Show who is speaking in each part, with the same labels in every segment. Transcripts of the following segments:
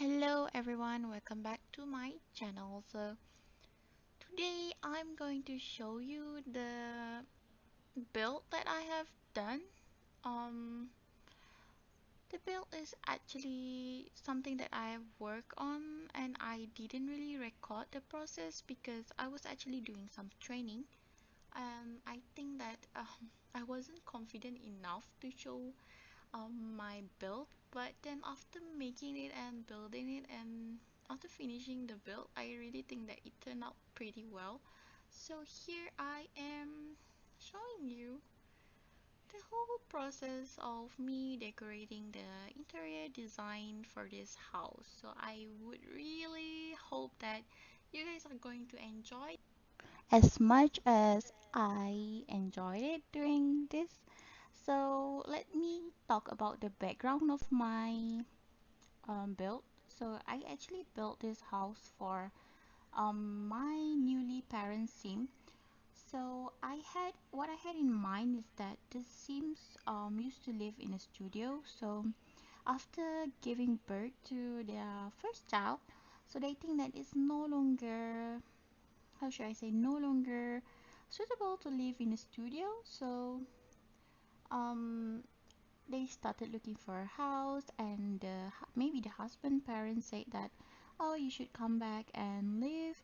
Speaker 1: Hello everyone, welcome back to my channel. So today I'm going to show you the build that I have done. Um the build is actually something that I have worked on and I didn't really record the process because I was actually doing some training. I think that I wasn't confident enough to show my build, but then after making it and building it and after finishing the build, I really think that it turned out pretty well. So here I am showing you the whole process of me decorating the interior design for this house. So I would really hope that you guys are going to enjoy as much as I enjoyed it doing this. So let me talk about the background of my build. So I actually built this house for my newly parent sim. So what I had in mind is that the Sims used to live in a studio. So after giving birth to their first child, so they think that it's no longer, how should I say, no longer suitable to live in a studio. So um they started looking for a house, and maybe the husband parents said that, oh, you should come back and live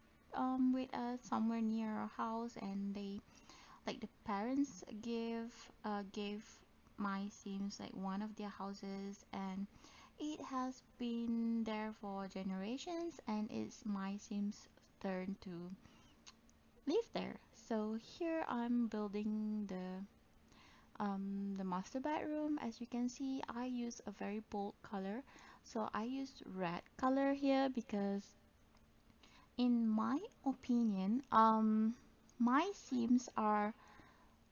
Speaker 1: with us somewhere near our house. And they, like, the parents gave my sims like one of their houses, and it has been there for generations, and it's my sims turn to live there. So here I'm building the master bedroom. As you can see, I use a very bold color, so I used red color here because in my opinion, my sims are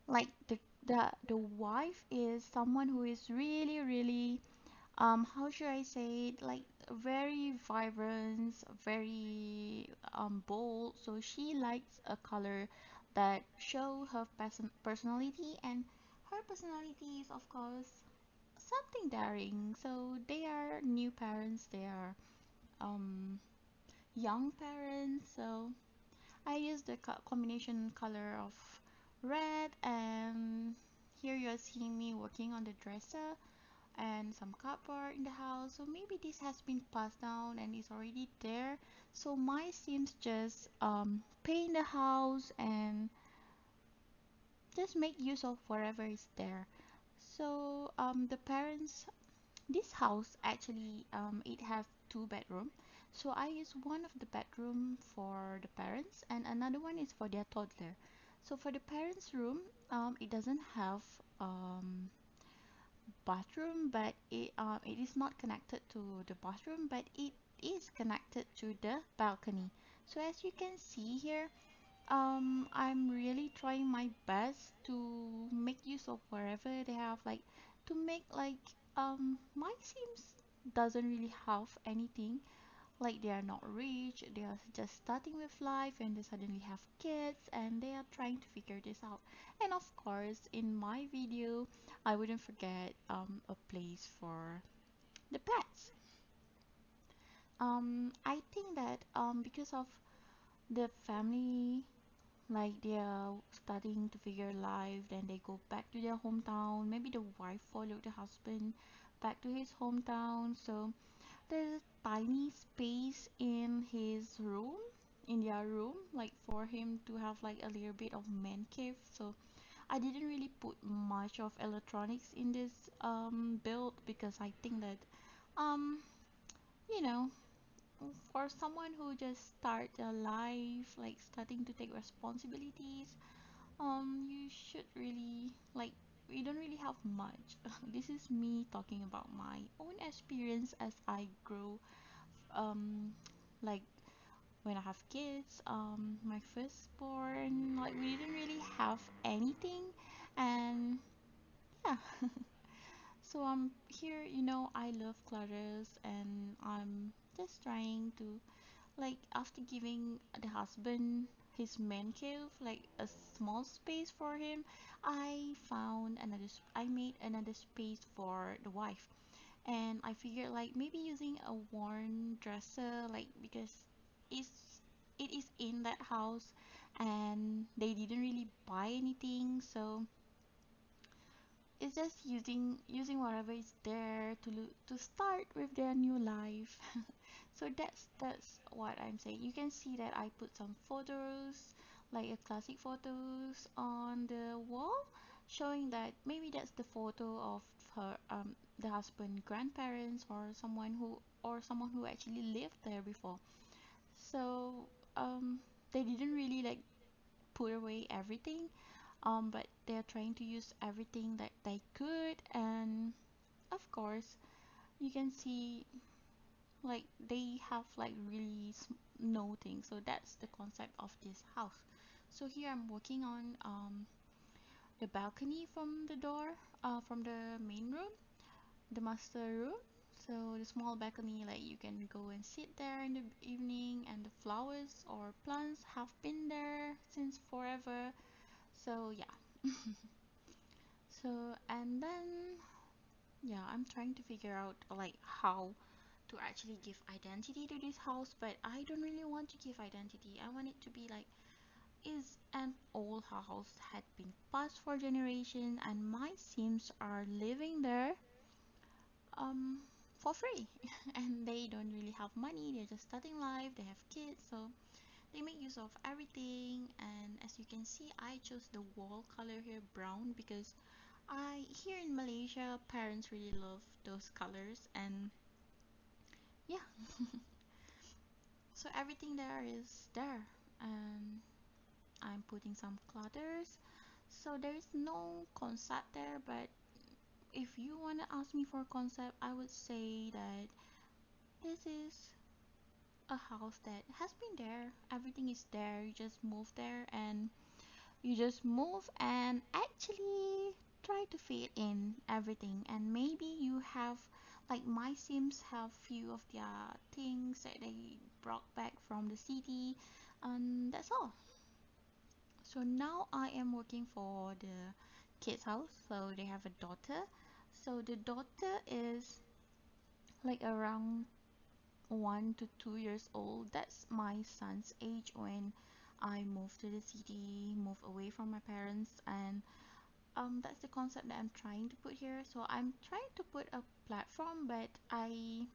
Speaker 1: like the wife is someone who is really how should I say it, like very vibrant, very bold. So she likes a color that show her personality, and her personality is of course something daring. So they are new parents, they are um young parents. So I use the combination color of red, and here you're seeing me working on the dresser and some cupboard in the house. So maybe this has been passed down and is already there. So my sims just paint the house and just make use of whatever is there. So the parents, this house actually it has two bedroom. So I use one of the bedroom for the parents and another one is for their toddler. So for the parents room, it doesn't have um bathroom, but it is not connected to the bathroom, but it is connected to the balcony. So as you can see here, I'm really trying my best to make use of wherever they have, like to make like my sims doesn't really have anything, like they are not rich, they are just starting with life and they suddenly have kids and they are trying to figure this out. And of course, in my video, I wouldn't forget a place for the pets. I think that because of the family, like they are starting to figure life, then they go back to their hometown. Maybe the wife followed the husband back to his hometown. So there's a tiny space in his room, in their room, like for him to have like a little bit of man cave. So I didn't really put much of electronics in this build because I think that um you know, for someone who just start their life, like starting to take responsibilities, you should really like, we don't really have much. This is me talking about my own experience as I grow, um like when I have kids, my firstborn, like we didn't really have anything. And yeah, so I'm here, I love clutters, and I'm just trying to, like, after giving the husband his man cave, like a small space for him, I found I made another space for the wife. and I figured like maybe using a worn dresser, like because it's it is in that house and they didn't really buy anything, so it's just using whatever is there to start with their new life. So that's what I'm saying. You can see that I put some photos, like a classic photos on the wall, showing that maybe that's the photo of her the husband grandparents or someone who actually lived there before. So they didn't really like put away everything, but they're trying to use everything that they could, and of course you can see like they have like really no things. So that's the concept of this house. So here I'm working on the balcony from the door, from the main room, the master room. So the small balcony, like you can go and sit there in the evening, and the flowers or plants have been there since forever. So yeah. So and then yeah, I'm trying to figure out like how to actually give identity to this house, but I don't really want to give identity. I want it to be like is an old house had been passed for generation and my Sims are living there um for free. And they don't really have money, they're just starting life, they have kids, so they make use of everything. And as you can see, I chose the wall color here brown because I here in Malaysia parents really love those colors, and yeah. So everything there is there, and I'm putting some clutters. So there is no concept there, but if you want to ask me for a concept, I would say that this is a house that has been there. Everything is there. You just move there and you just move and actually try to fit in everything. And maybe you have like my Sims have few of their things that they brought back from the city, and that's all. So now I am working for the kids house. So they have a daughter. So the daughter is like around 1 to 2 years old. That's my son's age when I moved to the city, moved away from my parents, and that's the concept that I'm trying to put here. So I'm trying to put a platform, but I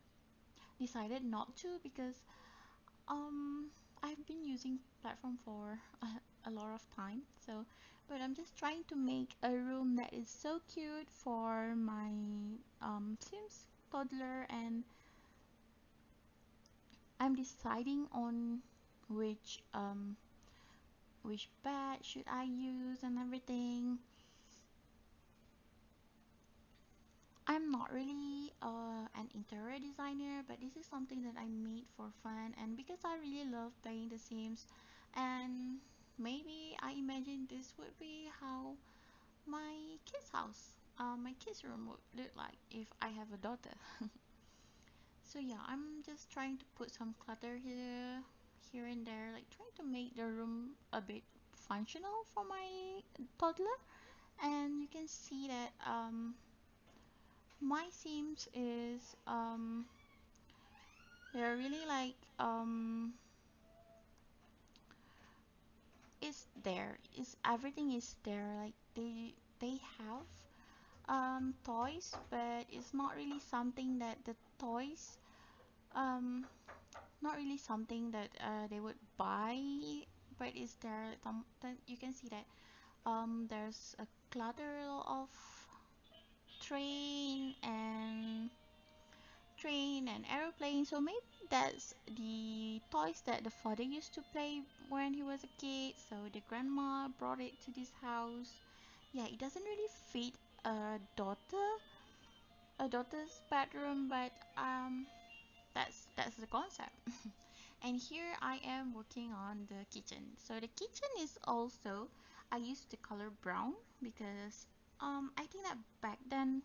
Speaker 1: decided not to because um I've been using platform for a lot of time. So, but I'm just trying to make a room that is so cute for my Sims toddler, and I'm deciding on which bed should I use and everything. I'm not really an interior designer, but this is something that I made for fun and because I really love playing The Sims, and maybe I imagine this would be how my kids' house, my kids' room would look like if I have a daughter. So yeah, I'm just trying to put some clutter here and there, like trying to make the room a bit functional for my toddler. And you can see that my Sims is they're really like it's there. It's everything is there. Like they have toys, but it's not really something that the toys um not really something that they would buy, but it's there. Then you can see that there's a clutter of train and aeroplane. So maybe that's the toys that the father used to play when he was a kid. So the grandma brought it to this house. Yeah, it doesn't really fit a daughter's bedroom, but that's the concept. And here I am working on the kitchen. So the kitchen is also I used the color brown because I think that back then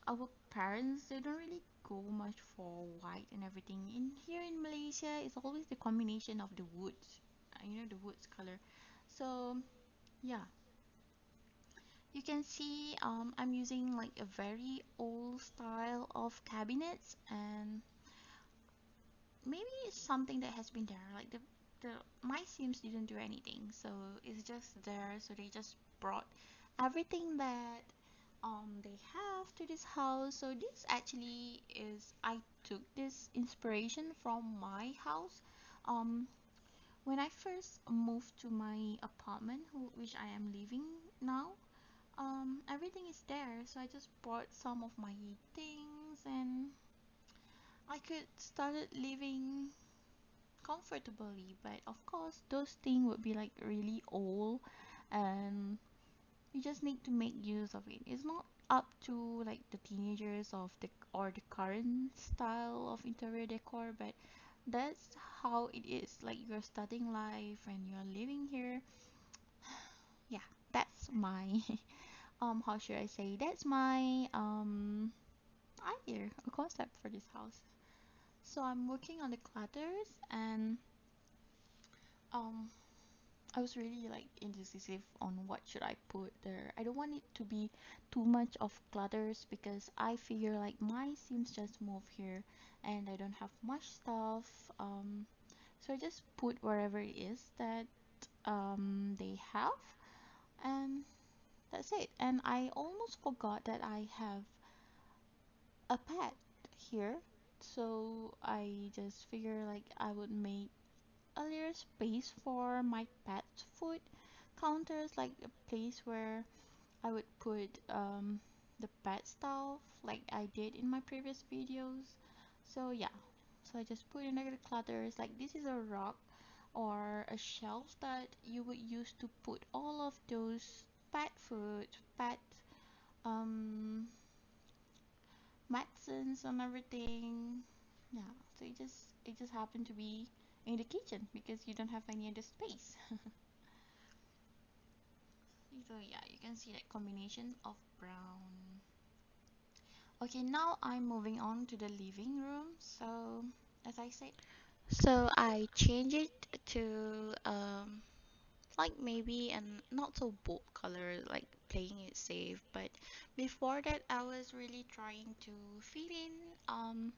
Speaker 1: our parents they don't really go much for white and everything. In here in Malaysia, it's always the combination of the woods, the woods color. So yeah, You can see I'm using like a very old style of cabinets, and maybe it's something that has been there. Like the my Sims didn't do anything, so it's just there. So they just brought everything that they have to this house. So this actually is, I took this inspiration from my house. Um, when I first moved to my apartment, which I am living now, everything is there. So I just brought some of my things, and I could started living comfortably. But of course, those things would be like really old, and you just need to make use of it. It's not up to like the teenagers of the or the current style of interior decor, but that's how it is. Like you're starting life and you're living here. Yeah, that's my how should I say? That's my idea, a concept for this house. So I'm working on the clutters, and um I was really like indecisive on what should I put there. I don't want it to be too much of clutters because I figure like my Sims just move here and I don't have much stuff. So I just put wherever it is that they have, and that's it. And I almost forgot that I have a pet here. So I just figure like I would make a little space for my pet's food counters, like a place where I would put the pet stuff like I did in my previous videos. So yeah, so I just put in the clutters. Like this is a rock or a shelf that you would use to put all of those pet food, pet um medicines and everything. Yeah, so it just happened to be in the kitchen because you don't have any other space. So yeah, you can see that combination of brown. Okay, now I'm moving on to the living room. So as I said, so I change it to like maybe an not so bold color, like playing it safe. But before that, I was really trying to fit in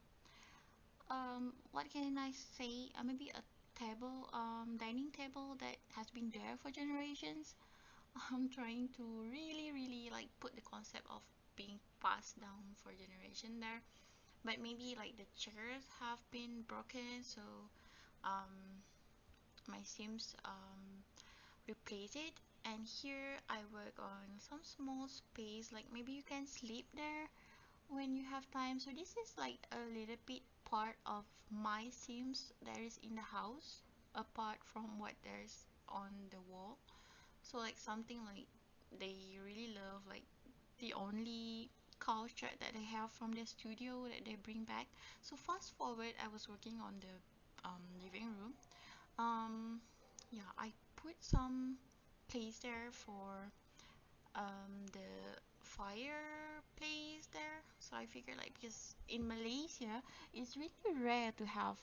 Speaker 1: what can I say? Maybe a table, dining table that has been there for generations. I'm trying to really, really like put the concept of being passed down for generation there. But maybe like the chairs have been broken, so um, my Sims replace it. And here I work on some small space, like maybe you can sleep there when you have time. So this is like a little bit part of my Sims that is in the house, apart from what there's on the wall. So like something like they really love, like the only culture that they have from their studio that they bring back. So fast forward, I was working on the living room. Yeah, I put some place there for the fireplace there. So I figured like because in Malaysia it's really rare to have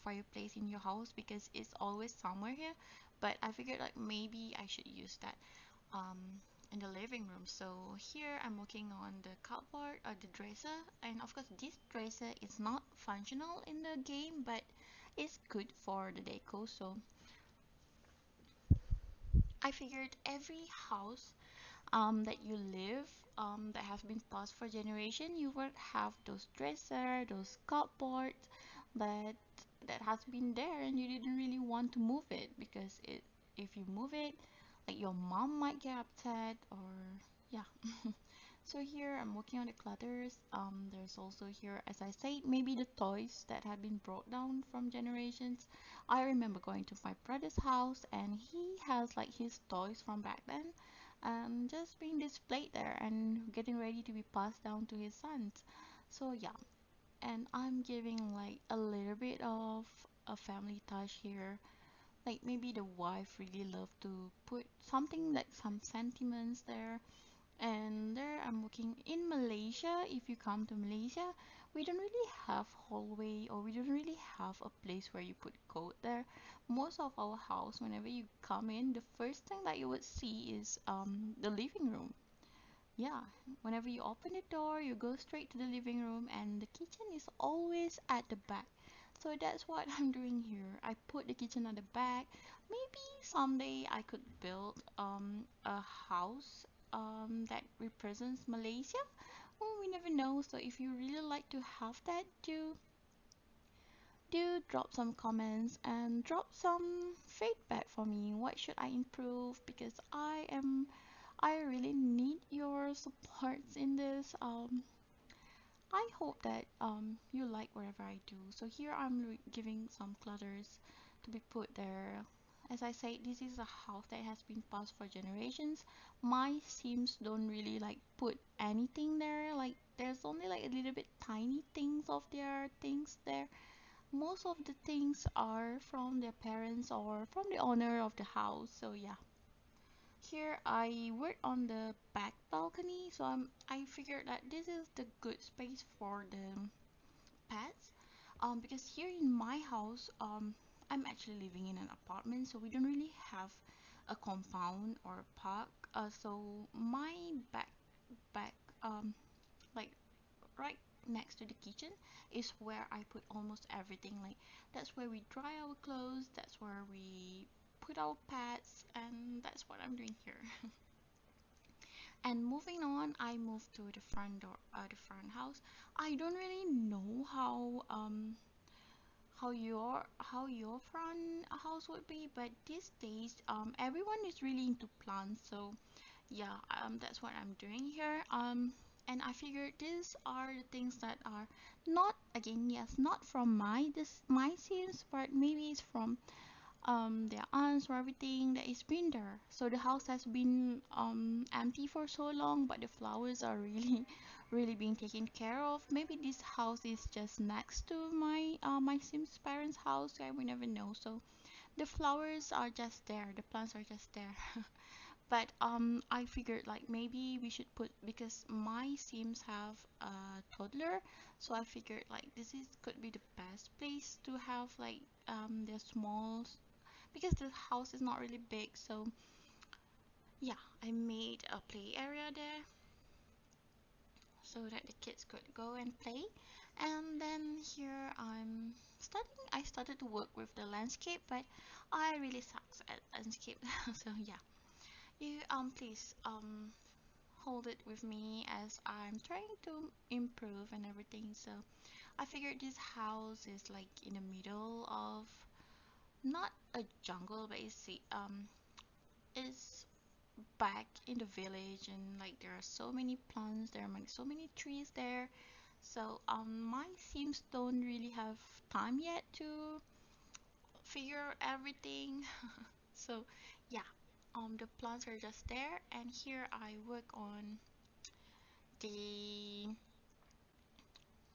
Speaker 1: fireplace in your house because it's always somewhere here. But I figured like maybe I should use that in the living room. So here I'm working on the cupboard or the dresser, and of course this dresser is not functional in the game, but it's good for the deco. So I figured every house that you live that has been passed for generation, you will have those dresser, those cupboards that that has been there, and you didn't really want to move it because it if you move it, like your mom might get upset or yeah. So here I'm working on the clutters. There's also here, as I said, maybe the toys that have been brought down from generations. I remember going to my brother's house and he has like his toys from back then, just being displayed there and getting ready to be passed down to his sons. So yeah, and I'm giving like a little bit of a family touch here. Like maybe the wife really loved to put something like some sentiments there, And there I'm working in Malaysia. If you come to Malaysia, we don't really have hallway, or we don't really have a place where you put coat there. Most of our house, whenever you come in, the first thing that you would see is the living room. Yeah, whenever you open the door, you go straight to the living room, and the kitchen is always at the back. So that's what I'm doing here. I put the kitchen at the back. Maybe someday I could build a house that represents Malaysia. Well, we never know. So if you really like to have that, do drop some comments and drop some feedback for me. What should I improve? Because I really need your supports in this. I hope that you like whatever I do. So here I'm giving some clutters to be put there. As I say, this is a house that has been passed for generations. My Sims don't really like put anything there. Like there's only like a little bit tiny things of their things there. Most of the things are from their parents or from the owner of the house. So yeah. Here I work on the back balcony, so I figured that this is the good space for the pets. Because here in my house, I'm actually living in an apartment, so we don't really have a compound or a park. So my back like right next to the kitchen is where I put almost everything. Like that's where we dry our clothes, that's where we put our pets, and that's what I'm doing here. And moving on, I moved to the front door, the front house. I don't really know how your front house would be, but these days everyone is really into plants. So yeah, that's what I'm doing here. And I figured these are the things that are not, again, yes, not from my scenes, but maybe it's from their aunts or everything that is been there. So the house has been empty for so long, but the flowers are really really being taken care of. Maybe this house is just next to my Sims parents' house. I will never know. So the flowers are just there, the plants are just there. But I figured like maybe we should put, because my Sims have a toddler, so I figured like this is could be the best place to have like their small, because the house is not really big. So yeah, I made a play area there so that the kids could go and play. And then here I started to work with the landscape, but I really sucks at landscape. So yeah, you please hold it with me as I'm trying to improve and everything. So I figured this house is like in the middle of not a jungle, but it's back in the village, and like there are so many plants, there are so many trees there. So my Sims don't really have time yet to figure out everything. So yeah, the plants are just there, and here I work on the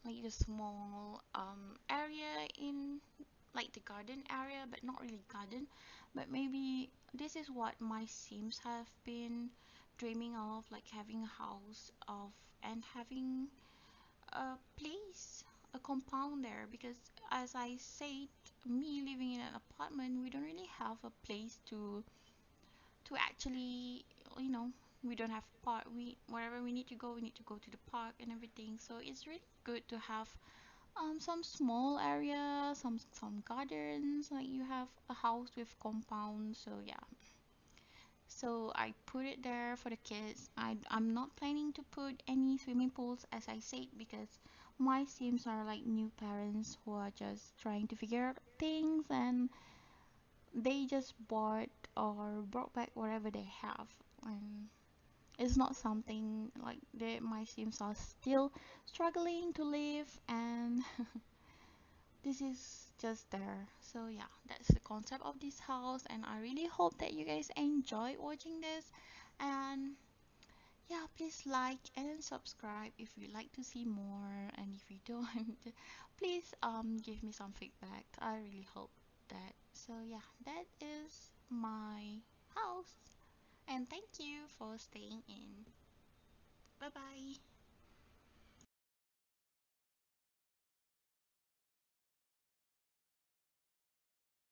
Speaker 1: like the small area in like the garden area, but not really garden, but maybe this is what my Sims have been dreaming of, like having a house of and having a place, a compound there. Because as I said, me living in an apartment, we don't really have a place to actually, you know, we don't have park. We wherever we need to go to the park and everything. So it's really good to have some small area, some gardens. Like you have a house with compound. So yeah. So I put it there for the kids. I'm not planning to put any swimming pools, as I said, because my Sims are like new parents who are just trying to figure out things, and they just bought or brought back whatever they have. And it's not something like my Sims are still struggling to live, and this is just there. So yeah, that's the concept of this house, and I really hope that you guys enjoy watching this. And yeah, please like and subscribe if you like to see more, and if you don't, please give me some feedback. I really hope that. So yeah, that is my house, and thank you for staying in. Bye bye.